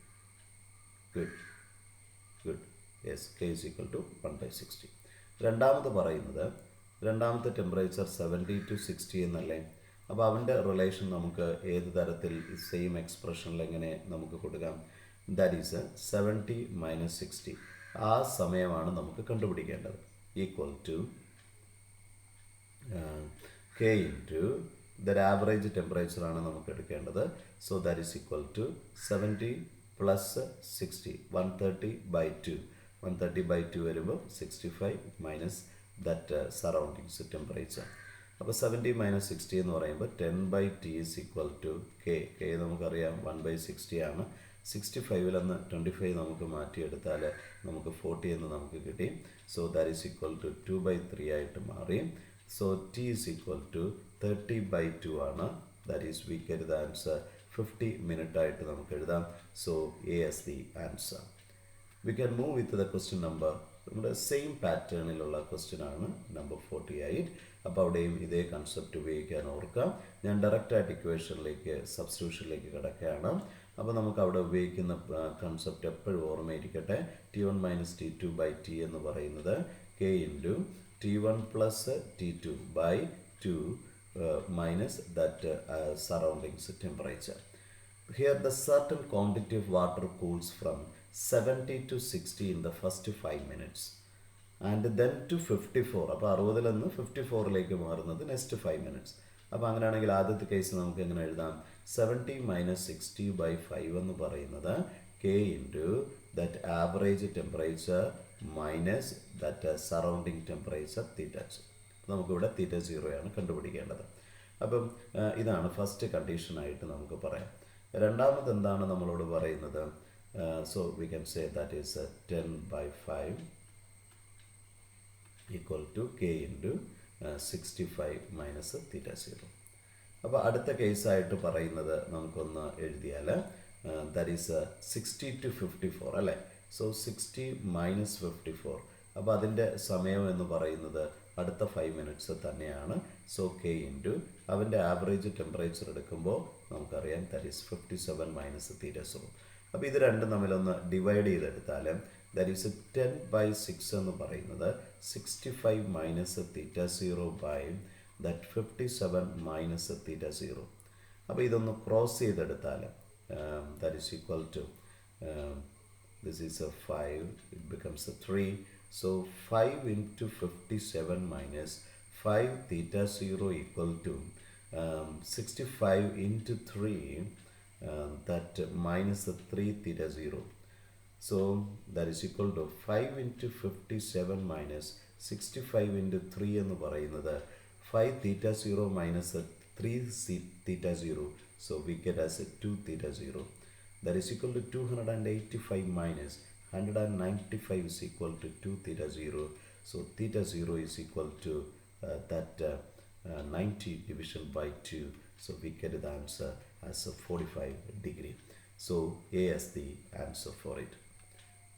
Good yes K is equal to 1 by 60. രണ്ടാമത് പറയുന്നത് രണ്ടാമത്തെ ടെമ്പറേച്ചർ 70 to 60 എന്നല്ലേ. അപ്പോൾ അവൻ്റെ റിലേഷൻ നമുക്ക് ഏത് തരത്തിൽ സെയിം എക്സ്പ്രഷനിൽ എങ്ങനെ നമുക്ക് കൊടുക്കാം? That is 70 minus 60. ആ സമയമാണ് നമുക്ക് കണ്ടുപിടിക്കേണ്ടത്. Equal to K into the average ടെമ്പറേച്ചറാണ് നമുക്ക് എടുക്കേണ്ടത്. So that is equal to 70 plus 60 130 by 2. 130 by 2 വരുമ്പോൾ 65 മൈനസ് ദറ്റ് സറൗണ്ടിങ്സ് ടെമ്പറേച്ചർ. അപ്പോൾ 70 മൈനസ് 60 എന്ന് പറയുമ്പോൾ 10 by T is equal to K. K നമുക്കറിയാം 1 by 60 ആണ്. 65 നിന്ന് 25 നമുക്ക് മാറ്റിയെടുത്താൽ നമുക്ക് 40 എന്ന് നമുക്ക് കിട്ടി. So that is equal to 2 by 3 ആയിട്ട് മാറി. So T is equal to 30 by 2 ആണ്. That is we get the answer 50 minute ആയിട്ട് നമുക്ക് എഴുതാം. So A is the answer. We can move with the question number. നമ്മുടെ സെയിം പാറ്റേണിലുള്ള ക്വസ്റ്റ്യൻ ആണ് നമ്പർ 48. അപ്പോൾ അവിടെയും ഇതേ കൺസെപ്റ്റ് ഉപയോഗിക്കാൻ ഓർക്കാം. ഞാൻ ഡയറക്റ്റായിട്ട് ഇക്വേഷനിലേക്ക് സബ്സ്റ്റിറ്റ്യൂഷനിലേക്ക് കിടക്കുകയാണ്. അപ്പോൾ നമുക്ക് അവിടെ ഉപയോഗിക്കുന്ന കൺസെപ്റ്റ് എപ്പോഴും ഓർമ്മയിരിക്കട്ടെ. T1 minus T2 by T എന്ന് പറയുന്നത് K into T1 plus T2 by 2 minus that surroundings temperature. Here the certain quantity of water cools from 70 to 60 in the first 5 minutes and then to 54. അപ്പോൾ 60 നിന്ന് 54ലേക്ക് മാറുന്നത് നെക്സ്റ്റ് 5 മിനിറ്റ്സ്. അപ്പോൾ അങ്ങനെയാണെങ്കിൽ ആദ്യത്തെ കേസ് നമുക്ക് എങ്ങനെ എഴുതാം? 70 മൈനസ് 60 by 5 എന്ന് പറയുന്നത് K into that average temperature minus that surrounding temperature theta. നമുക്കിവിടെ തീറ്റ 0 ആണ് കണ്ടുപിടിക്കേണ്ടത്. അപ്പം ഇതാണ് ഫസ്റ്റ് കണ്ടീഷനായിട്ട് നമുക്ക് പറയാം. രണ്ടാമത് എന്താണ് നമ്മളോട് പറയുന്നത്? So we can say that is 10 by 5 equal to K into 65 minus theta 0. അപ്പോൾ അടുത്ത കേസായിട്ട് പറയുന്നത് നമുക്കൊന്ന് എഴുതിയാൽ ദാറ്റ് ഈസ് 60 to 54 അല്ലേ. So 60 minus 54. അപ്പോൾ അതിൻ്റെ സമയം എന്ന് പറയുന്നത് അടുത്ത 5 മിനിറ്റ്സ് തന്നെയാണ്. സോ K ഇൻറ്റു അവൻ്റെ ആവറേജ് ടെമ്പറേച്ചർ എടുക്കുമ്പോൾ നമുക്കറിയാം ദാറ്റ് ഈസ് 57 മൈനസ് തീറ്റ 0. അപ്പോൾ ഇത് രണ്ടും തമ്മിലൊന്ന് ഡിവൈഡ് ചെയ്തെടുത്താൽ ദാറ്റ് ഈസ് 10 by 6 എന്ന് പറയുന്നത് 65 minus theta 0 by that 57 minus theta 0. അപ്പോൾ ഇതൊന്ന് ക്രോസ് ചെയ്തെടുത്താൽ that is equal to this is A 5, it becomes A 3. So 5 into 57 minus 5 theta 0 equal to 65 into 3 that minus 3 theta 0. So that is equal to 5 into 57 minus 65 into 3 എന്ന് പറയുന്നത് 5 theta 0 minus 3 theta 0. So we get as 2 theta 0. That is equal to 285 minus 195 is equal to 2 theta 0. So theta 0 is equal to 90 division by 2. So we get the answer as 45 degree. So A is the answer for it.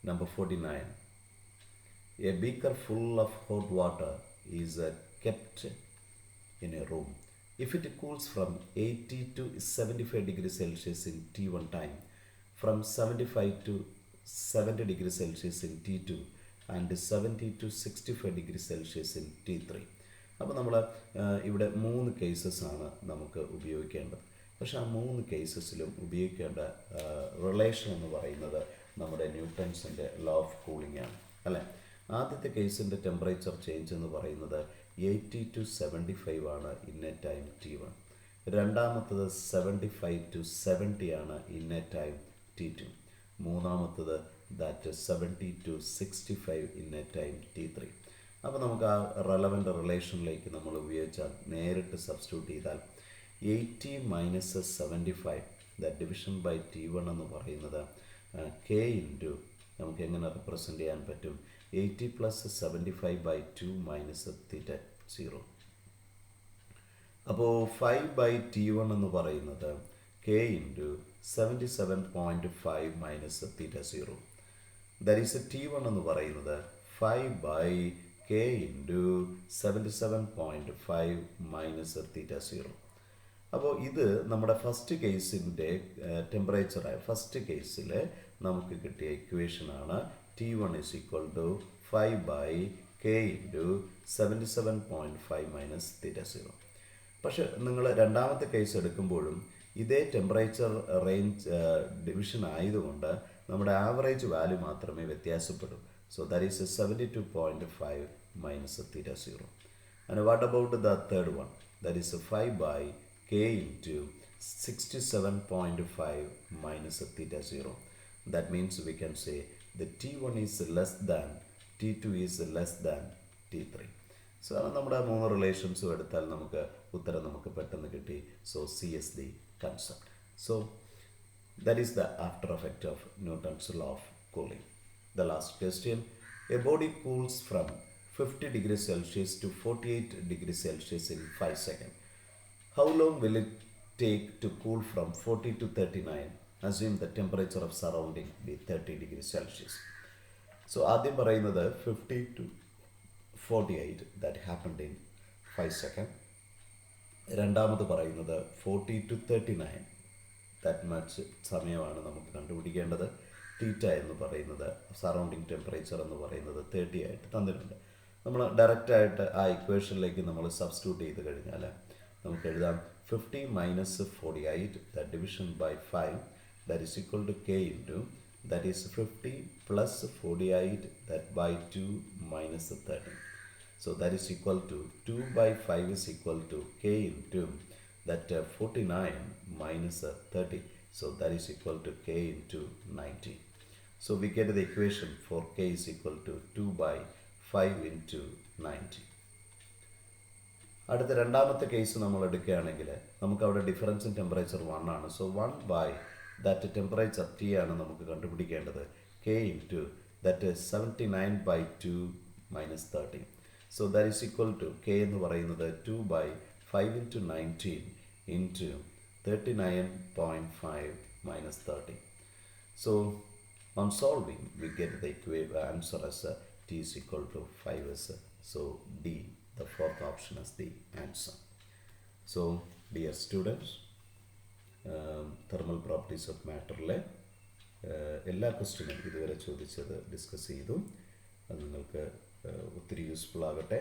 Number 49. A beaker full of hot water is kept in a room. If it cools from 80 to 75 degrees Celsius in T1 time, from 75 to 70 degrees Celsius in T2, and 70 to 65 degrees Celsius in T3. അപ്പോൾ നമ്മൾ ഇവിടെ 3 കേസസ് ആണ് നമുക്ക് ഉപയോഗിക്കേണ്ടത്. പക്ഷേ ആ 3 കേസസിലും ഉപയോഗിക്കേണ്ട റിലേഷൻ എന്ന് പറയുന്നത് നമ്മുടെ ന്യൂട്ടൺസിൻ്റെ ലോ ഓഫ് കൂളിംഗ് ആണ് അല്ലേ. ആദ്യത്തെ കേസിൻ്റെ ടെമ്പറേച്ചർ ചേഞ്ച് എന്ന് പറയുന്നത് 80 to 75 ആണ് ഇൻ എ ടൈം T1. രണ്ടാമത്തത് 75 to 70 ആണ് ഇൻ എ ടൈം T2. മൂന്നാമത്തത് that 70 to 65 in A time T3. അപ്പോൾ നമുക്ക് ആ റെലവൻ്റ് റിലേഷനിലേക്ക് നമ്മൾ ഉപയോഗിച്ചാൽ നേരിട്ട് സബ്സ്റ്റിറ്റ്യൂട്ട് ചെയ്താൽ 80 minus 75 that division by T1 എന്ന് പറയുന്നത് K ഇൻറ്റു നമുക്ക് എങ്ങനെ റിപ്രസെൻ്റ് ചെയ്യാൻ പറ്റും 80 പ്ലസ് 75 ബൈ 2 മൈനസ് തീറ്റ 0. അപ്പോൾ 5 ബൈ T1 എന്ന് പറയുന്നത് K into 77.5 minus theta 0. That is T1 എന്ന് പറയുന്നത് 5 by K into 77.5 minus theta 0. അപ്പോൾ ഇത് നമ്മുടെ ഫസ്റ്റ് കേസിൻ്റെ ടെമ്പറേച്ചറായ ഫസ്റ്റ് കേസിൽ നമുക്ക് കിട്ടിയ ഇക്വേഷനാണ് T1 is equal to 5 by K into 77.5 minus theta 0. പക്ഷെ നിങ്ങൾ രണ്ടാമത്തെ കേസ് എടുക്കുമ്പോഴും ഇതേ ടെമ്പറേച്ചർ റേഞ്ച് ഡിവിഷൻ ആയതുകൊണ്ട് നമ്മുടെ ആവറേജ് വാല്യൂ മാത്രമേ വ്യത്യാസപ്പെടൂ. So that is 72.5 minus theta 0. And what about the third one that is 5 by K into 67.5 minus theta 0. That means we can say the T1 is less than, T2 is less than T3. So നമ്മുടെ 3 റിലേഷൻസും എടുത്താൽ നമുക്ക് ഉത്തരം നമുക്ക് പെട്ടെന്ന് കിട്ടി. So C is the concept. So that is the after effect of Newton's law of cooling. The last question. A body cools from 50 degrees Celsius to 48 degrees Celsius in 5 seconds. How long will it take to cool from 40 to 39? Assume the temperature of surrounding be 30 degrees Celsius. So ആദ്യം പറയുന്നത് 50 to 48 that happened in 5 seconds. രണ്ടാമത് പറയുന്നത് 40 to 39 that much സമയമാണ് നമുക്ക് കണ്ടുപിടിക്കേണ്ടത്. തീറ്റ എന്ന് പറയുന്നത് സറൗണ്ടിങ് ടെമ്പറേച്ചർ എന്ന് പറയുന്നത് 30 ആയിട്ട് തന്നിട്ടുണ്ട്. നമ്മൾ ഡയറക്റ്റായിട്ട് ആ ഇക്വേഷനിലേക്ക് നമ്മൾ സബ്സ്റ്റിറ്റ്യൂട്ട് ചെയ്ത് കഴിഞ്ഞാൽ നമുക്ക് എഴുതാം 50 minus 48 that division by 5 that is equal to K into that is 50 plus 48 that by 2 minus 30. So that is equal to 2 by 5 is equal to K into that 49 minus 30. So that is equal to K into 90. So we get the equation for K is equal to 2 by 5 into 90. അടുത്ത രണ്ടാമത്തെ കേസ് നമ്മൾ എടുക്കുകയാണെങ്കിൽ നമുക്ക് അവിടെ ഡിഫറൻസ് ഇൻ ടെമ്പറേച്ചർ 1 ആണ്. So 1 by that temperature T ആണ് നമുക്ക് കണ്ടുപിടിക്കേണ്ടത്. K into that 79 by 2 minus 30. So that is equal to K എന്ന് പറയുന്നത് 2 by 5 into 19 into 39.5 minus 30. So on solving we get the answer as T is equal to 5 as so D. The fourth option is the answer. So dear students, thermal properties of മാറ്ററിലെ എല്ലാ ക്വസ്റ്റ്യനും ഇതുവരെ ചോദിച്ചത് ഡിസ്കസ് ചെയ്തു. അത് നിങ്ങൾക്ക് ഒത്തിരി യൂസ്ഫുൾ ആകട്ടെ.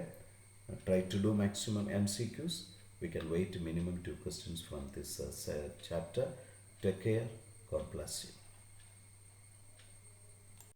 Try to do maximum MCQs. We can wait minimum 2 questions from this chapter. Take care. God bless you.